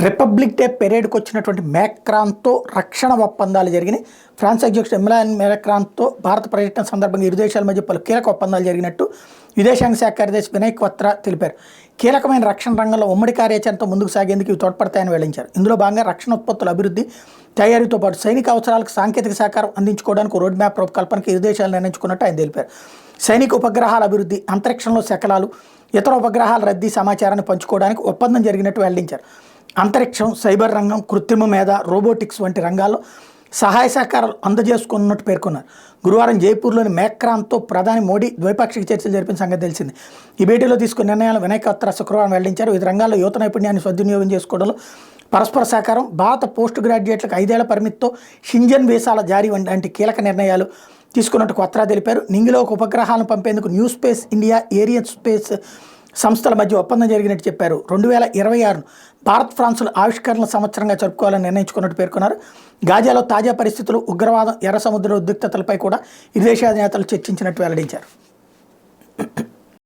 Republic day పెరేడ్కి వచ్చినటువంటి మ్యాక్రాన్తో రక్షణ ఒప్పందాలు జరిగినాయి. ఫ్రాన్స్ అధ్యక్షుడు ఎమ్మాన్యుయల్ మ్యాక్రాన్తో భారత పర్యటన సందర్భంగా ఇరు దేశాల మధ్య పలు కీలక ఒప్పందాలు జరిగినట్టు విదేశాంగ శాఖ కార్యదర్శి వినయ్ క్వత్రా తెలిపారు. కీలకమైన రక్షణ రంగంలో ఉమ్మడి కార్యాచరణతో ముందుకు సాగేందుకు ఇవి తోడ్పడతాయని వెల్లడించారు. ఇందులో భాగంగా రక్షణ ఉత్పత్తుల అభివృద్ధి, తయారీతో పాటు సైనిక అవసరాలకు సాంకేతిక సహకారం అందించుకోవడానికి రోడ్ మ్యాప్ రూపకల్పనకు ఇరు దేశాలు నిర్ణయించుకున్నట్టు ఆయన తెలిపారు. సైనిక ఉపగ్రహాల అభివృద్ధి, అంతరిక్షంలో శకలాలు, ఇతర ఉపగ్రహాల రద్దీ సమాచారాన్ని పంచుకోవడానికి ఒప్పందం జరిగినట్టు వెల్లడించారు. అంతరిక్షం, సైబర్ రంగం, కృత్రిమ మేధ, రోబోటిక్స్ వంటి రంగాల్లో సహాయ సహకారాలు అందజేసుకున్నట్టు పేర్కొన్నారు. గురువారం జైపూర్లోని మ్యాక్రాన్తో ప్రధాని మోడీ ద్వైపాక్షిక చర్చలు జరిపిన సంగతి తెలిసింది. ఈ భేటీలో తీసుకున్న నిర్ణయాలు వినయ్ క్వత్రా శుక్రవారం వెల్లడించారు. ఈ రంగాల్లో యువత నైపుణ్యాన్ని సద్వినియోగం చేసుకోవడంలో పరస్పర సహకారం, భారత పోస్ట్ గ్రాడ్యుయేట్లకు 5 ఏళ్ల పరిమితితో షింజన్ వీసాల జారీ వంటి కీలక నిర్ణయాలు తీసుకున్నట్టు క్వత్రా తెలిపారు. నింగిలోకి ఉపగ్రహాలను పంపేందుకు న్యూ స్పేస్ ఇండియా, ఏరియన్ స్పేస్ సంస్థల మధ్య ఒప్పందం జరిగినట్టు చెప్పారు. 2026ను భారత్ ఫ్రాన్స్ల ఆవిష్కరణల సంవత్సరంగా జరుపుకోవాలని నిర్ణయించుకున్నట్టు పేర్కొన్నారు. గాజాలో తాజా పరిస్థితులు, ఉగ్రవాదం, ఎర్ర సముద్ర ఉద్రిక్తతలపై కూడా ఇరు దేశాల నేతలు చర్చించినట్టు వెల్లడించారు.